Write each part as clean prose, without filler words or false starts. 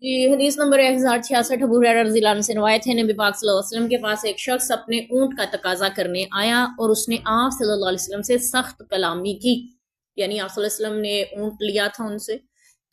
जी, हदीस नंबर 1066 अबू हुरैरा रज़ी अल्लाह अन्हु से रवायत है, नबी पाक सल्लल्लाहु अलैहि वसल्लम के पास एक शख्स अपने ऊंट का तकाजा करने आया और उसने आप सल्लल्लाहु अलैहि वसल्लम से सख्त कलामी की। यानी आप सल्लल्लाहु अलैहि वसल्लम ने ऊंट लिया था उनसे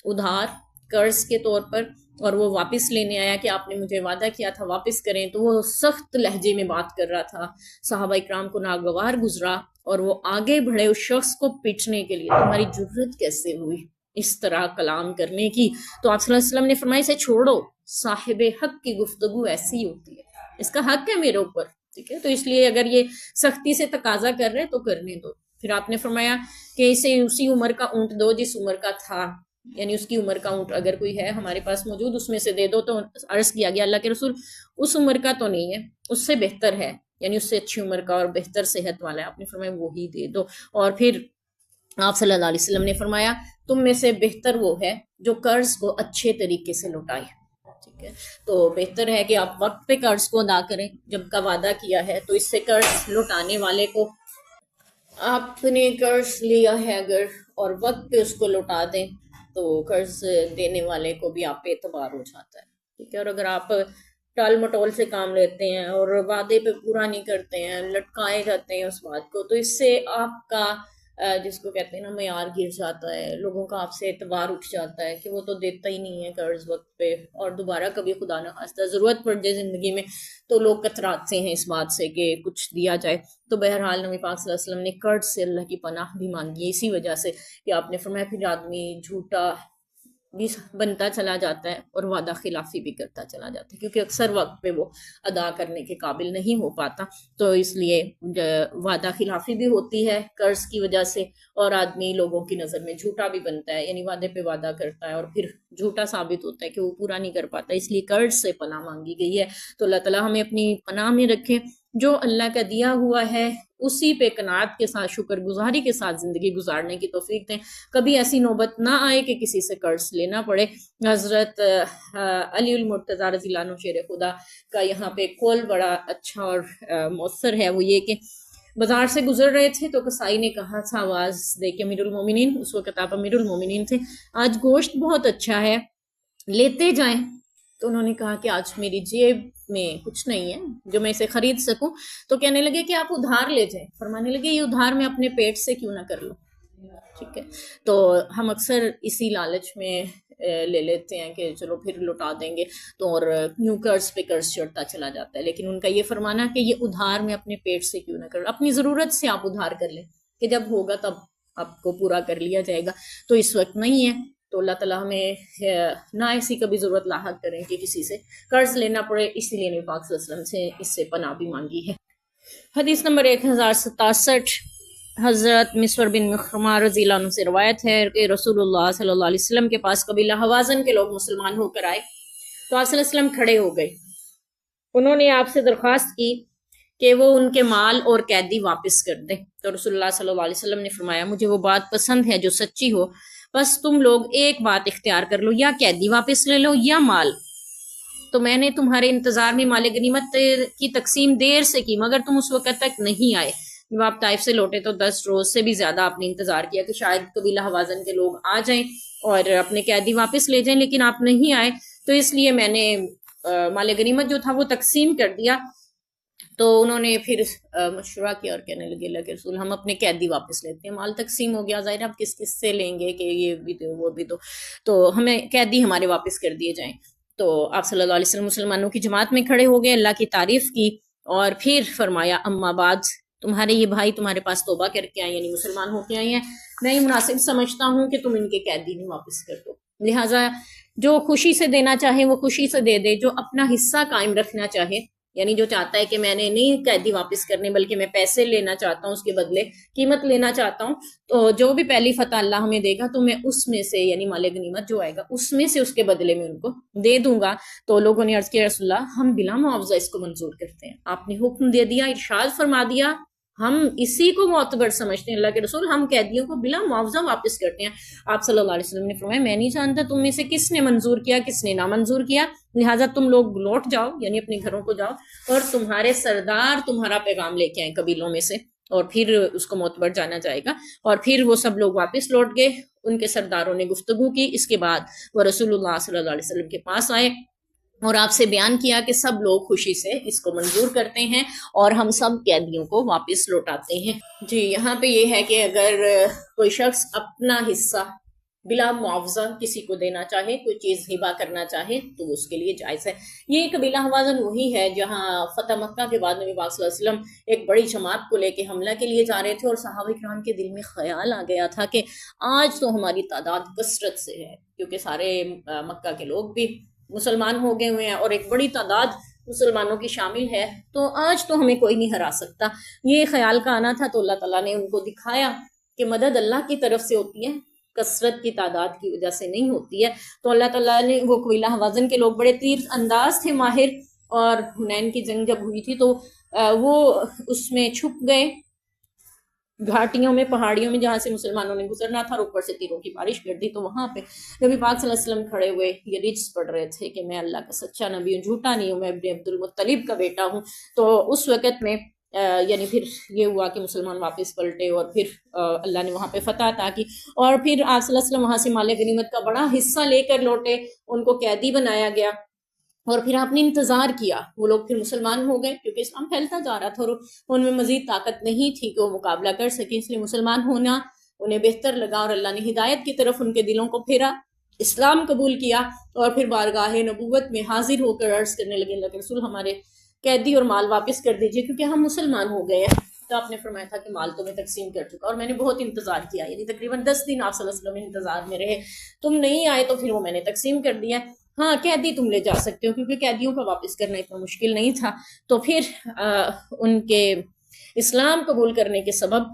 उधार कर्ज के तौर पर, और वो वापस लेने आया कि आपने मुझे वादा किया था वापस करें। तो वो सख्त लहजे में बात कर रहा था, सहाबा इकराम को नागवार गुजरा और वो आगे बढ़े उस शख्स को पीटने के लिए। तुम्हारी जुर्रत कैसे हुई इस तरह कलाम करने की? तो आप सल्लल्लाहु अलैहि वसल्लम ने फरमाया इसे छोड़ो, साहिब हक की गुफ्तगू ऐसी होती है, इसका हक है मेरे ऊपर, ठीक है, तो इसलिए अगर ये सख्ती से तकाजा कर रहे हैं तो करने दो। फिर आपने फरमाया कि इसे उसी उम्र का ऊंट दो जिस उम्र का था, यानी उसकी उम्र का ऊंट अगर कोई है हमारे पास मौजूद उसमें से दे दो। तो अर्ज किया गया अल्लाह के रसूल उस उम्र का तो नहीं है, उससे बेहतर है, यानी उससे अच्छी उम्र का और बेहतर सेहत वाला है। आपने फरमाया वो ही दे दो। और फिर आप सल्लल्लाहु अलैहि वसल्लम ने फरमाया तुम में से बेहतर वो है जो कर्ज को अच्छे तरीके से लौटाए, ठीक है। तो बेहतर है कि आप वक्त पे कर्ज को अदा करें जब का वादा किया है, तो इससे कर्ज लौटाने वाले को, आपने कर्ज लिया है अगर और वक्त पे उसको लौटा दें तो कर्ज देने वाले को भी आप पे एतबार हो जाता है, ठीक है। और अगर आप टाल मटोल से काम लेते हैं और वादे पे पूरा नहीं करते हैं, लटकाए जाते हैं उस बात को, तो इससे आपका जिसको कहते हैं ना मयार गिर जाता है, लोगों का आपसे एतबार उठ जाता है कि वो तो देता ही नहीं है कर्ज वक्त पे, और दोबारा कभी खुदा न खास्ता जरूरत पड़ जाए जिंदगी में तो लोग कतराते हैं इस बात से कि कुछ दिया जाए। तो बहरहाल नबी पाक सल्लल्लाहु अलैहि वसल्लम ने कर्ज से अल्लाह की पनाह भी मांगी है इसी वजह से कि आपने फरमाया फिर आदमी झूठा भी बनता चला जाता है और वादा खिलाफी भी करता चला जाता है, क्योंकि अक्सर वक्त पे वो अदा करने के काबिल नहीं हो पाता। तो इसलिए वादा खिलाफी भी होती है कर्ज की वजह से, और आदमी लोगों की नज़र में झूठा भी बनता है, यानी वादे पे वादा करता है और फिर झूठा साबित होता है कि वो पूरा नहीं कर पाता। इसलिए कर्ज से पनाह मांगी गई है। तो अल्लाह ताला हमें अपनी पनाह में रखे, जो अल्लाह का दिया हुआ है उसी पे कनात के साथ शुक्रगुजारी के साथ जिंदगी गुजारने की तौफीक दें। कभी ऐसी नौबत ना आए कि किसी से कर्ज लेना पड़े। हजरत अली उल मुर्तज़ा रज़ी अल्लाह अन्हु शेर खुदा का यहाँ पे कौल बड़ा अच्छा और मौसर है, वो ये कि बाजार से गुजर रहे थे तो कसाई ने कहा था आवाज दे के अमीरुल मोमिनीन, उस वक्त आप अमीरुल मोमिनीन थे, आज गोश्त बहुत अच्छा है लेते जाएं। तो उन्होंने कहा कि आज मेरी जेब में कुछ नहीं है जो मैं इसे खरीद सकूं। तो कहने लगे कि आप उधार ले जाएं। फरमाने लगे ये उधार मैं अपने पेट से क्यों ना कर लूं, ठीक है। तो हम अक्सर इसी लालच में ले लेते हैं कि चलो फिर लौटा देंगे, तो और न्यू कर्ज पे कर्ज चढ़ता चला जाता है। लेकिन उनका ये फरमाना कि ये उधार मैं अपने पेट से क्यों ना कर, अपनी ज़रूरत से आप उधार कर लें कि जब होगा तब आपको पूरा कर लिया जाएगा, तो इस वक्त नहीं है। तो अल्लाह ताला हमें ना ऐसी कभी ज़रूरत लाहक करें कि किसी से कर्ज लेना पड़े, इसीलिए नबी पाक सल्लल्लाहु अलैहि वसल्लम से इससे पनाह भी मांगी है। हदीस नंबर 1067 हज़रत मिस्वर बिन मुखरमा रज़ी अल्लाह अन्हु से रवायत है कि रसूलुल्लाह सल्लल्लाहु अलैहि वसल्लम के पास कबीला हवाज़न के लोग मुसलमान होकर आए। तो आप सल्लल्लाहु अलैहि वसल्लम खड़े हो गए, उन्होंने आपसे दरख्वास्त की कि वो उनके माल और कैदी वापस कर दें। तो रसूलुल्लाह सल्लल्लाहु अलैहि वसल्लम ने फरमाया मुझे वो बात पसंद है जो सच्ची हो, बस तुम लोग एक बात इख्तियार कर लो, या कैदी वापस ले लो या माल। तो मैंने तुम्हारे इंतजार में माल गनीमत की तकसीम देर से की मगर तुम उस वक्त तक नहीं आए। जब आप ताइफ से लौटे तो 10 रोज से भी ज्यादा आपने इंतजार किया कि शायद कबीला हवाजन के लोग आ जाएं और अपने कैदी वापस ले जाएं, लेकिन आप नहीं आए। तो इसलिए मैंने माल गनीमत जो था वो तकसीम कर दिया। तो उन्होंने फिर मशवरा किया और कहने लगे अल्लाह के रसूल हम अपने कैदी वापस लेते हैं, माल तकसीम हो गया, ज़ाहिर अब किस किस से लेंगे कि ये भी दो वो भी दो, तो हमें कैदी हमारे वापस कर दिए जाएं। तो आप सल्लल्लाहु अलैहि वसल्लम मुसलमानों की जमात में खड़े हो गए, अल्लाह की तारीफ की और फिर फरमाया अम्मा बाद, तुम्हारे ये भाई तुम्हारे पास तौबा करके आए यानी मुसलमान होके आए हैं, मैं ये मुनासिब समझता हूँ कि तुम इनके कैदी नहीं वापस कर दो। लिहाजा जो खुशी से देना चाहे वो खुशी से दे दे, जो अपना हिस्सा कायम रखना चाहे, यानी जो चाहता है कि मैंने नहीं कैदी वापस करने बल्कि मैं पैसे लेना चाहता हूँ, उसके बदले कीमत लेना चाहता हूँ, तो जो भी पहली फतह अल्लाह हमें देगा तो मैं उसमें से यानी माले गनीमत जो आएगा उसमें से उसके बदले में उनको दे दूंगा। तो लोगों ने अर्ज किया रसूलल्लाह हम बिला मुआवजा इसको मंजूर करते हैं। आपने हुक्म दे दिया, इरशाद फरमा दिया, हम इसी को मोतबर समझते हैं अल्लाह के रसूल, हम कैदियों को बिला मुआवजा वापस करते हैं। आप सल्लल्लाहु अलैहि वसल्लम ने फरमाया मैं नहीं जानता तुम में से किसने मंजूर किया किसने ना मंजूर किया, लिहाजा तुम लोग लौट जाओ यानी अपने घरों को जाओ और तुम्हारे सरदार तुम्हारा पैगाम लेके आए कबीलों में से, اور پھر اس کو معتبر جانا جائے گا۔ اور پھر وہ سب لوگ واپس لوٹ گئے، ان کے سرداروں نے گفتگو کی، اس کے بعد وہ رسول اللہ صلی اللہ علیہ وسلم کے پاس آئے اور آپ سے بیان کیا کہ سب لوگ خوشی سے اس کو منظور کرتے ہیں اور ہم سب قیدیوں کو واپس لوٹاتے ہیں۔ جی یہاں پہ یہ ہے کہ اگر کوئی شخص اپنا حصہ بلا معاوضہ کسی کو دینا چاہے، کوئی چیز ہبہ کرنا چاہے، تو وہ اس کے لیے جائز ہے۔ یہ قبیلہ ہوازن وہی ہے جہاں فتح مکہ کے بعد نبی پاک صلی اللہ علیہ وسلم ایک بڑی جماعت کو لے کے حملہ کے لیے جا رہے تھے، اور صحابہ کرام کے دل میں خیال آ گیا تھا کہ آج تو ہماری تعداد کثرت سے ہے، کیونکہ سارے مکہ کے لوگ بھی مسلمان ہو گئے ہوئے ہیں اور ایک بڑی تعداد مسلمانوں کی شامل ہے، تو آج تو ہمیں کوئی نہیں ہرا سکتا۔ یہ خیال کا آنا تھا، تو اللہ تعالیٰ نے ان کو دکھایا کہ مدد اللہ کی طرف سے ہوتی ہے، کثرت کی تعداد کی وجہ سے نہیں ہوتی ہے۔ تو اللہ تعالیٰ نے، وہ قبیلہ ہوازن کے لوگ بڑے تیر انداز تھے، ماہر، اور حنین کی جنگ جب ہوئی تھی تو وہ اس میں چھپ گئے گھاٹیوں میں، پہاڑیوں میں، جہاں سے مسلمانوں نے گزرنا تھا، اور اوپر سے تیروں کی بارش کر دی۔ تو وہاں پہ نبی پاک صلی اللہ علیہ وسلم کھڑے ہوئے یہ رجز پڑھ رہے تھے کہ میں اللہ کا سچا نبی ہوں، جھوٹا نہیں ہوں، میں ابن عبد المطلب کا بیٹا ہوں۔ تو اس وقت میں یعنی پھر یہ ہوا کہ مسلمان واپس پلٹے، اور پھر اللہ نے وہاں پہ فتح عطا کی، اور پھر آپ صلی اللہ علیہ وسلم وہاں سے مال غنیمت کا بڑا حصہ لے کر لوٹے، ان کو قیدی بنایا گیا، اور پھر آپ نے انتظار کیا۔ وہ لوگ پھر مسلمان ہو گئے، کیونکہ اسلام پھیلتا جا رہا تھا اور ان میں مزید طاقت نہیں تھی کہ وہ مقابلہ کر سکیں، اس لیے مسلمان ہونا انہیں بہتر لگا، اور اللہ نے ہدایت کی طرف ان کے دلوں کو پھیرا، اسلام قبول کیا، اور پھر بارگاہ نبوت میں حاضر ہو کر عرض کرنے لگے، اللہ کے رسول ہمارے قیدی اور مال واپس کر دیجئے، کیونکہ ہم مسلمان ہو گئے ہیں۔ تو آپ نے فرمایا تھا کہ مال تو میں تقسیم کر چکا، اور میں نے بہت انتظار کیا، یعنی تقریباً 10 دن آپ صلی اللہ علیہ وسلم انتظار میں رہے، تم نہیں آئے تو پھر وہ میں نے تقسیم کر دیا۔ ہاں قیدی تم لے جا سکتے ہو، کیونکہ قیدیوں کا واپس کرنا اتنا مشکل نہیں تھا۔ تو پھر ان کے اسلام قبول کرنے کے سبب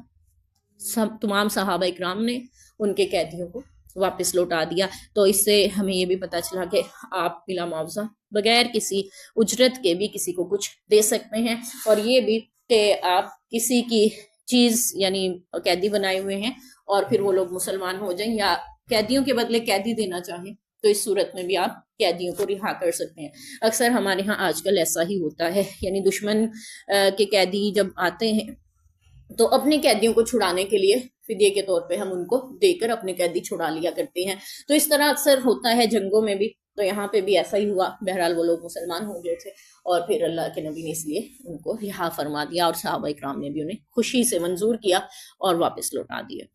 تمام صحابہ اکرام نے ان کے قیدیوں کو واپس لوٹا دیا۔ تو اس سے ہمیں یہ بھی پتہ چلا کہ آپ بلا معاوضہ بغیر کسی اجرت کے بھی کسی کو کچھ دے سکتے ہیں، اور یہ بھی کہ آپ کسی کی چیز یعنی قیدی بنائے ہوئے ہیں اور پھر وہ لوگ مسلمان ہو جائیں، یا قیدیوں کے بدلے قیدی دینا چاہیں، تو اس صورت میں بھی آپ قیدیوں کو رہا کر سکتے ہیں۔ اکثر ہمارے ہاں آج کل ایسا ہی ہوتا ہے، یعنی دشمن کے قیدی جب آتے ہیں تو اپنے قیدیوں کو چھڑانے کے لیے فدیے کے طور پہ ہم ان کو دے کر اپنے قیدی چھڑا لیا کرتے ہیں۔ تو اس طرح اکثر ہوتا ہے جنگوں میں بھی، تو یہاں پہ بھی ایسا ہی ہوا۔ بہرحال وہ لوگ مسلمان ہو گئے تھے، اور پھر اللہ کے نبی نے اس لیے ان کو رہا فرما دیا، اور صحابہ اکرام نے بھی انہیں خوشی سے منظور کیا اور واپس لوٹا دیا۔